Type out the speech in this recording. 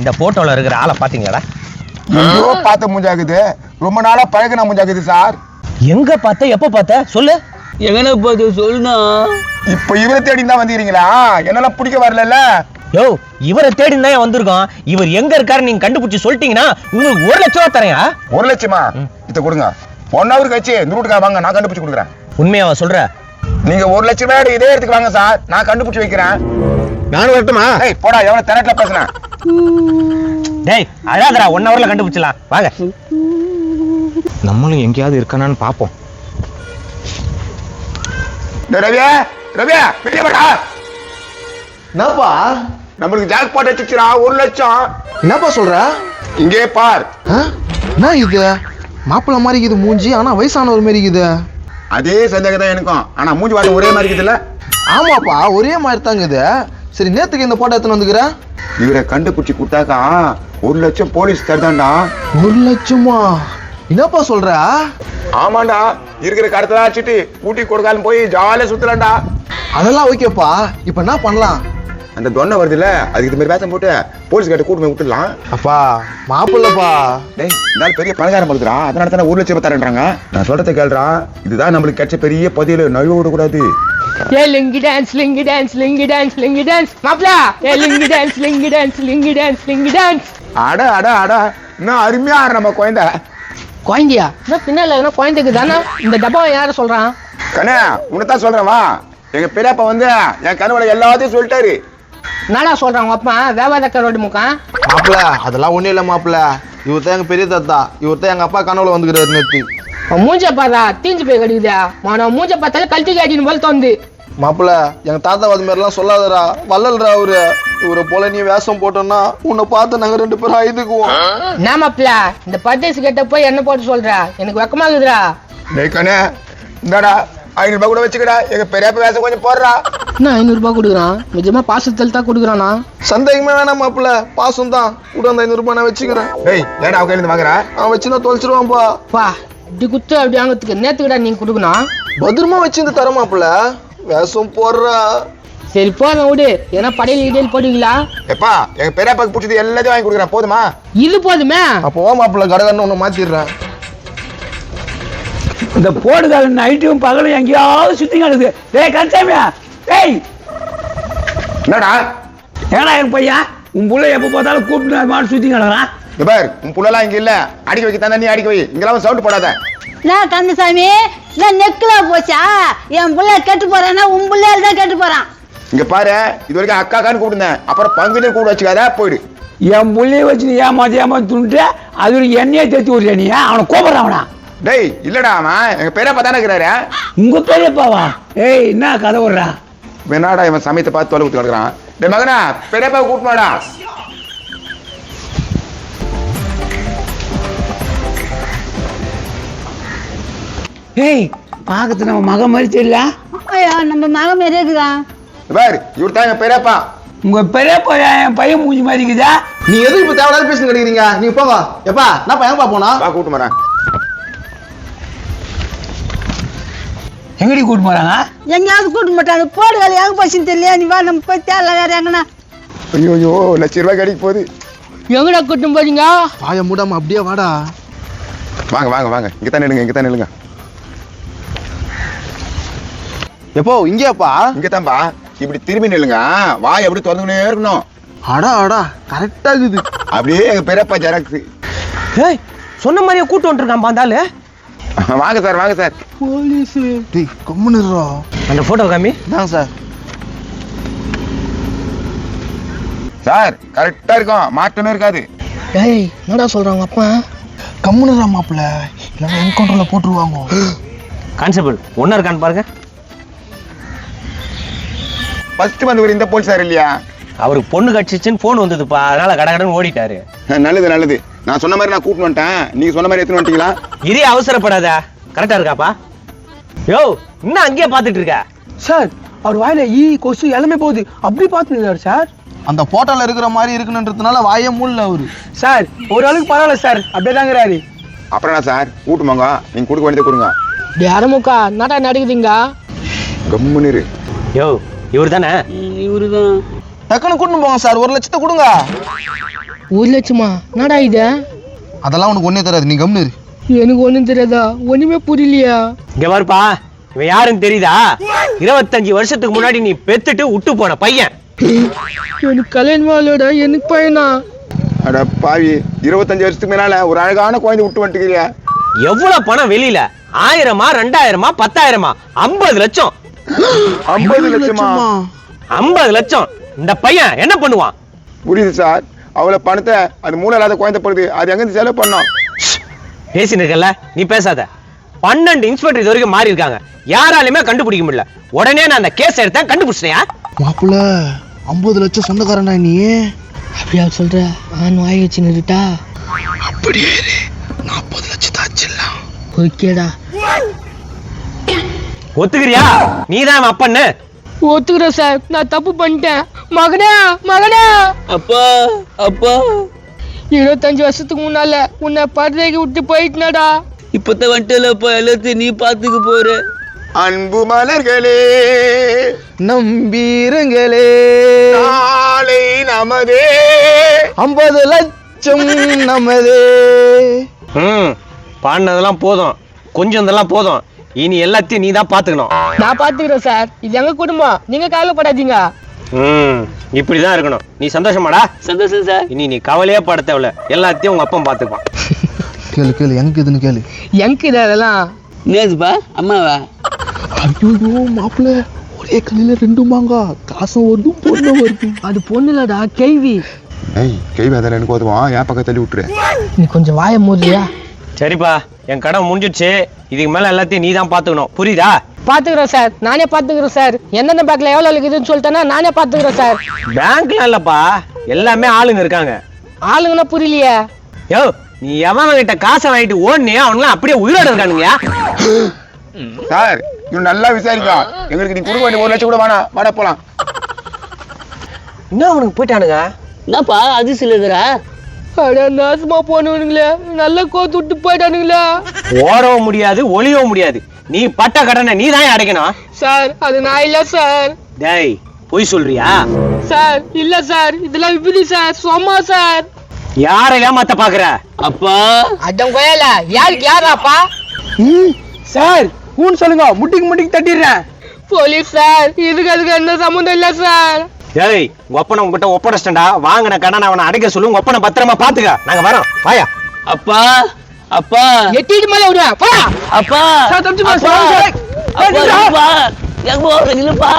இந்த போட்டோல இருக்கிற ஆளை பாத்தீங்களா? பார்த்த மூஞ்சாக்குது, ரொம்ப நாளா பழகின மூஞ்சாக்குது சார். எங்க பார்த்த, எப்ப பார்த்த சொல்லு. எங்கன பார்த்து சொல்லுனா. இப்ப இவரை தேடி தான் வந்தீங்களா? என்னெல்லாம் பிடிக்க வரல. யோ, இவரை தேடி தான் வந்திருக்கோம். இவர் எங்க இருக்காரு நீங்க கண்டுபிடிச்சு சொல்லிட்டீங்கன்னா உங்களுக்கு 1 லட்சம் ரூபா தரேன். 1 லட்சமா? இத கொடுங்க. 1 ஹவர் கழிச்சு இந்த ரூட்டுக்கு வாங்க, நான் கண்டுபிடிச்சு கொடுக்குறேன். உண்மையாவா சொல்ற? நீங்க 1 லட்சம் ரூபாய் இதே இடத்துக்கு வாங்க சார், நான் கண்டுபிடிச்சு வைக்கிறேன். நானும் வரட்டுமா? டேய் போடா, எவ்வளவு திரட்டல பேசுறேன். டேய் அழாதடா, 1 ஹவர்ல கண்டுபிடிச்சலாம். வாங்க, நம்மளும் எங்கேயாவது இருக்கானான்னு பாப்போம். ரவியா, ரவியா வெளியே வாடா. என்னப்பா நம்மளுக்கு ஜாக் பாட் அடிச்சுடா, 1 லட்சம். என்னப்பா சொல்ற? இங்கே பார். என்ன இது மாப்பிள்ள மாதிரி இருக்குது மூஞ்சி, ஆனா வயசானவர் மாதிரி இருக்குது. அதே சந்தேகம் தான் எனக்கும், ஆனா மூஞ்சி வாட்டம் ஒரே மாதிரி இருக்குதுல்ல? ஆமாப்பா, ஒரே மாதிரி தாங்க இது. சரி, நேத்துக்கு இந்த போட்டோ எடுத்துன்னு வந்துக்கிற? இவரை கண்டுபிடிச்சு கொடுத்தாக்கா 1 லட்சம் போலீஸ் தருதான்டா. 1 லட்சமா? என்னப்பா சொல்ற? ஆமாண்டா, இருக்கிற கடத்தலாம் அடிச்சுட்டு ஊட்டி கொடுக்காலும் போய் ஜாலியா சுத்தலாம்டா. அதெல்லாம் ஓகேப்பா, இப்ப என்ன பண்ணலாம்? அந்த தொன்னை வருது இல்ல, அதுக்கு இது மாதிரி வேஷம் போட்டு போலீஸ் கிட்ட கூட்டு போய் விட்டுடலாம். அப்பா மாப்பிள்ளப்பா. டேய், இந்த பெரிய பணக்காரன் படுத்துறா, அதனால தானே 1 லட்சம் ரூபாய் தரேன்றாங்க. நான் சொல்றதை கேள்றா, இதுதான் நம்மளுக்கு கிடைச்ச பெரிய பதிவு, நழுவ விடக்கூடாது. ஏ லிங்கி டான்ஸ் லிங்கி டான்ஸ் லிங்கி டான்ஸ் லிங்கி டான்ஸ் மாப்ளா. ஏ லிங்கி டான்ஸ் லிங்கி டான்ஸ் லிங்கி டான்ஸ் லிங்கி டான்ஸ். அட அட அட, இன்னும் அருமையா ஆடுற நம்ம குழந்தை. குழந்தையா? பின்னால என்ன குழந்தைக்கு தானே இந்த டப்பாவை யார சொல்றான்? கண்ணே, உன்னதான் சொல்றேன் வா. எங்க பெரியப்பா வந்து என் கனவுல எல்லாத்தையும் சொல்லிட்டாரு. நாடா சொல்றான் உங்க அப்பா வேவாதக்க ரோடு முக்கான். மாப்பிள்ள அதெல்லாம் ஒண்ணும் இல்ல மாப்பிள்ள, இவர் தான் எங்க பெரிய தாத்தா, இவர் தான் எங்க அப்பா கனவுல வந்துக்கிறாரு நேத்து. மூஞ்ச பாரா, தீஞ்சு போய் கடிக்குதா மன மூஞ்ச பார்த்தாலே கழட்டி காட்டின்னு போல தோந்து. மாப்பிள்ள எங்க தாத்தா அது மாதிரிலாம் சொல்லாதடா, வள்ளல்ரா அவரு. இவரை போல நீ வேஷம் போட்டோம்னா உன்னை பார்த்து நாங்க 2 பேரும் ஐதுக்குவோம். என்ன மாப்பிள்ள, இந்த பர்தேசி கிட்ட போய் என்ன போட்டு சொல்ற? எனக்கு வெக்கமாகுதுடா. டேய் கண்ணே, இந்தாடா 500 ரூபாய் கூட வச்சுக்கடா, எங்க பெரியப்பா வேஷம் கொஞ்சம் போடுறா. என்ன 500 ரூபாய் கொடுக்குறான்? நிஜமா பாசத்தில் தான் கொடுக்குறானா? சந்தேகமே வேணாம் மாப்பிள்ள, பாசம் தான். கூட அந்த 500 ரூபாய் நான் வச்சுக்கிறேன். டேய் ஏடா அவ கையில இருந்து வாங்குற? அவன் வச்சுதான் தொலைச்சிருவான்ப்பா. பா இப்படி குத்து அப்படி வாங்கிறதுக்கு நேத்துக்கிடா நீங்க கொடுக்கணும். பத்திரமா வச்சிருந்து தர மாப்பிள்ள, வேஷம் போடுறா. சரி போதும் விடு, ஏன்னா படையில இடையில் போடுவீங்களா? எப்பா எங்க பெரியப்பாக்கு பிடிச்சது எல்லாத்தையும் வாங்கி கொடுக்குறேன், போதுமா? இது போதுமே. அப்போ மாப்பிள்ள கடகன்னு ஒண்ணு மாத்திடுறேன். இந்த போடுகால நைட்டும் பகலும் எங்கேயாவது சுத்தி கிடக்குது. டேய் கன்சாமியா, டேய் என்னடா ஏடா என் பையன் உன் புள்ள எப்ப பார்த்தாலும் கூப்பிட்டு மாடு சுத்தி கிடக்குறான். இங்க பார், உன் புள்ளலாம் இங்க இல்ல, அடிக்க வைக்க தானே நீ அடிக்க வை, இங்கெல்லாம் சவுண்ட் போடாத. நான் கந்தசாமி, நான் நெக்ல போச்சா? என் புள்ள கெட்டு போறான்னா உன் புள்ளையால தான் கெட்டு போறான். இங்க பாரு, இது வரைக்கும் அக்காக்கான்னு கூப்பிடுந்தேன், அப்புறம் பங்குனே கூட வச்சுக்காத, போயிடு. என் புள்ளைய வச்சு நீ ஏமாத்திட்டு அது ஒரு எண்ணெயை தேத்தி விடுறியா நீ? அவனை கூப்பிடுறான் அவனா? டேய் இல்லடா, அவன் எங்க பெரியப்பா தானே இருக்கிறாரு. உங்க பெரியப்பாவா? ஏய் என்ன கதை விடுறா? என்னடா இவன் சமயத்தை பார்த்து தொலை ஊத்து கிடக்குறான். டேய் மகனா, பெரியப்பா கூப்பிடுவாடா. ஏய் பார்க்கறது நம்ம மக மாதிரி தெரியல. ஐயா நம்ம மகன் மாரி இருக்குதான். பாரு, இவர் தான் எங்க பெரியப்பா. உங்க பெரியப்பா என் பையன் மூஞ்சி மாதிரி இருக்குதா? நீ எதுக்கு இப்ப தேவையில்லாத பேசிட்டு கிடைக்கிறீங்க? நீங்க போங்க. எப்பா நான் எங்கப்பா போனா? வா கூப்பிட்டு வரேன். எங்கடி கூட்டு போறாங்க? எங்கேயாவது கூட்டு மாட்டாங்க. போடு வேலை எங்க போச்சுன்னு தெரியல. நீ வா, நம்ம போய் தேவை வேற எங்கன்னா. ஐயோ ஐயோ, 1 லட்சம் ரூபாய் கிடைக்க போகுது. எங்கடா கூட்டும் போறீங்க? வாய மூடாம அப்படியே வாடா. வாங்க வாங்க வாங்க, இங்க தான் நில்லுங்க, இங்க தான் நில்லுங்க. எப்போ இங்கேப்பா? இங்க தான்பா, இப்படி திரும்பி நில்லுங்க, வாய் அப்படி திறந்துனே இருக்கணும். அடா அடா கரெக்டா இருக்குது. அப்படியே எங்க பெரியப்பா ஜெராக்ஸ். ஏய் சொன்ன மாதிரியே கூட்டு வந்துருக்கான் பாந்தாலு. வாங்க சார், வாங்க சார். போலீஸ். டேய் கம்முனுறா. அந்த போட்டோ காமி. தாங்க சார். சார் கரெக்டா இருக்கும், மாற்றமே இருக்காது. ஏய் என்னடா சொல்றாங்க அப்பா? கம்முனுறா மாப்பிள்ள, இல்லைன்னா என்கவுண்டர்ல போட்டுருவாங்க. கான்ஸ்டபிள் ஒன்னா இருக்கான்னு பாருங்க. ஃபர்ஸ்ட் வந்து இந்த போலீஸ் சார் இல்லையா? அவருக்கு பொண்ணு கட்சிச்சுன்னு போன் வந்ததுப்பா, அதனால கடகடன்னு ஓடிட்டாரு. நல்லது நல்லது, நான் சொன்ன மாதிரி நான் கூப்பிட்டு வந்துட்டேன், நீங்க சொன்ன மாதிரி எடுத்துன்னு வந்துட்டீங்களா? இரு அவசரப்படாத, கரெக்டா இருக்காப்பா? யோ இன்னும் அங்கேயே பாத்துட்டு இருக்க? சார் அவர் வாயில ஈ கொசு எல்லாமே போகுது, அப்படி பாத்துருக்காரு சார். அந்த போட்டோல இருக்கிற மாதிரி இருக்குன்றதுனால வாயே மூடல அவரு. சார் ஒரு ஆளுக்கு பரவாயில்ல சார், அப்படியே தாங்கிறாரு. அப்புறம் என்ன சார், கூட்டுமாங்க, நீங்க கொடுக்க வேண்டியதை கொடுங்க. யாரமுக்கா நாட்டா நடிக்குதுங்க. கம்முன்னு. யோ இவர் தானே? இவருதான். டக்குன்னு கூட்டின்னு போங்க சார், 1 லட்சத்தை கொடுங்க. 1 லட்சமா? என்னடா இது? அதெல்லாம் உனக்கு ஒன்னே தராது, நீ கம்னு இரு. எனக்கு ஒண்ணும் தெரியாதா? ஒண்ணுமே புரியலையா? இங்க பாருப்பா, இவன் யாருன்னு தெரியுதா? 25 வருஷத்துக்கு முன்னாடி நீ பெத்துட்டு விட்டு போன பையன். எனக்கு கல்யாணம் ஆகலடா, எனக்கு பையனா? அட பாவி, 25 வருஷத்துக்கு மேலால ஒரு அழகான குழந்தை விட்டு வந்துட்டுக்கிறியா? எவ்வளவு பணம் வெளியில? 1000மா 2000மா 10,000மா? 50 லட்சம். 50 லட்சமா? 50 லட்சம். இந்த பையன் என்ன பண்ணுவான்? புரியுது சார், அவ்வளவு பணத்தை அது மூளை இல்லாத குழந்தை படுது, அது எங்க செலவு பண்ணோம்? பேசின்னு இருக்கல, நீ பேசாத. 12 இன்ஸ்பெக்டர் இது வரைக்கும் மாறி இருக்காங்க, யாராலுமே கண்டுபிடிக்க முடியல. உடனே நான் அந்த கேஸ் எடுத்தேன், கண்டுபிடிச்சிட்டியா? மாப்பிள்ள 50 லட்சம் சொந்தக்காரனா நீ? அப்படியா சொல்ற? ஆண் வாய் வச்சு நிறுட்டா? அப்படியே 40 லட்சத்தை ஆச்சிடலாம். ஓகேடா. ஒத்துக்கிறியா? நீதான் அப்பன்னு. ஒத்துக்கிறேன் சார், நான் தப்பு பண்ணிட்டேன். மகனே மகனே. அப்பா அப்பா 25 வருஷத்துக்கு முன்னால உன்னை படுதைக்கு விட்டு போயிட்டுனடா. இப்பதான் வந்துட்டலப்பா, எல்லாத்தையும் நீ பாத்துக்க போற. அன்பு மலர்களே நம்பீருங்களே, நாளை நமதே. 50 லட்சம் நமதே. பாடினதெல்லாம் போதும், கொஞ்சம் இதெல்லாம் போதும். இனி எல்லாத்தையும் நீ தான் பாத்துக்கணும். நான் பாத்துக்கிறேன் சார், இது எங்க குடும்பம், நீங்க கவலைப்படாதீங்க. இப்படிதான் இருக்கணும். நீ சந்தோஷமாடா? சந்தோஷம் சார். இனி நீ கவலையே பட தேவையில்ல, எல்லாத்தையும் உங்க அப்பா பாத்துப்பான். கேளு கேளு, எங்க இதுன்னு கேளு. எங்க இது அதெல்லாம்? நேசுப்பா அம்மாவா? ஐயோ மாப்பிள்ள, ஒரே கல்லில 2 மாங்காய், காசும் வருது பொண்ணும் வருது. அது பொண்ணுலடா, கேள்வி. ஏய், கை வேதனை எனக்கு ஓதுவான், என் பக்கம் தள்ளி விட்டுரு. நீ கொஞ்சம் வாய மூடியா? சரிப்பா, என் கடன் முடிஞ்சிடுச்சு. இதுக்கு மேல எல்லாத்தையும் நீ தான் பாத்துக்கணும், புரியுதா? பாத்துக்கிறேன் சார், நானே பாத்துக்கிறேன் சார். எந்தெந்த பேங்க்ல எவ்வளவு இருக்குதுன்னு சொல்லிட்டேன்னா நானே பாத்துக்கிறேன் சார். பேங்க்ல இல்லப்பா, எல்லாமே ஆளுங்க இருக்காங்க. ஆளுங்கன்னா புரியலையே. யோ, நீ எவன் கிட்ட காசை வாங்கிட்டு ஓடுனியா அவனுங்களாம் அப்படியே உயிரோட இருக்கானுங்க. சார், இவன் நல்லா விசாரிக்கும். எங்களுக்கு நீ கொடுக்க வேண்டிய 1 லட்சம் கூட வேணாம், வாடா போலாம். இன்னும் அவனுக்கு போயிட்டானுங்க. என்னப்பா அது சிலதுரா? அட நாசமா போனவனுங்களே, நல்லா கோத்து விட்டு போயிட்டானுங்களா. ஓடவும் முடியாது, ஒளியவும் முடியாது. நீ பட்ட கடனை நீ தான் அடைக்கணும். சார் அது நான் இல்ல சார். டேய், பொய் சொல்றியா? சார் இல்ல சார், இதெல்லாம் விபதி சார், சும்மா சார். யாரை ஏமாத்த பாக்குற? அப்பா அடம் கோயல, யாருக்கு யாராப்பா? சார் ஊன்னு சொல்லுங்க, முட்டிக்கு தட்டிடுறேன். போலீஸ் சார், இதுக்கு அதுக்கு எந்த சம்மந்தம் இல்ல சார். டேய், உங்க ஒப்பனை உங்ககிட்ட ஒப்படைச்சிட்டா, வாங்கின கடனை அவனை அடைக்க சொல்லு. உங்க ஒப்பனை பத்திரமா பாத்துக்க, நாங்க வரோம். வாயா. அப்பா அப்பா எட்டிட்டு மேல விடுவேன். அப்பா தப்பிச்சு போ, அப்பா சார். அப்பா, எங்க போறீங்களப்பா?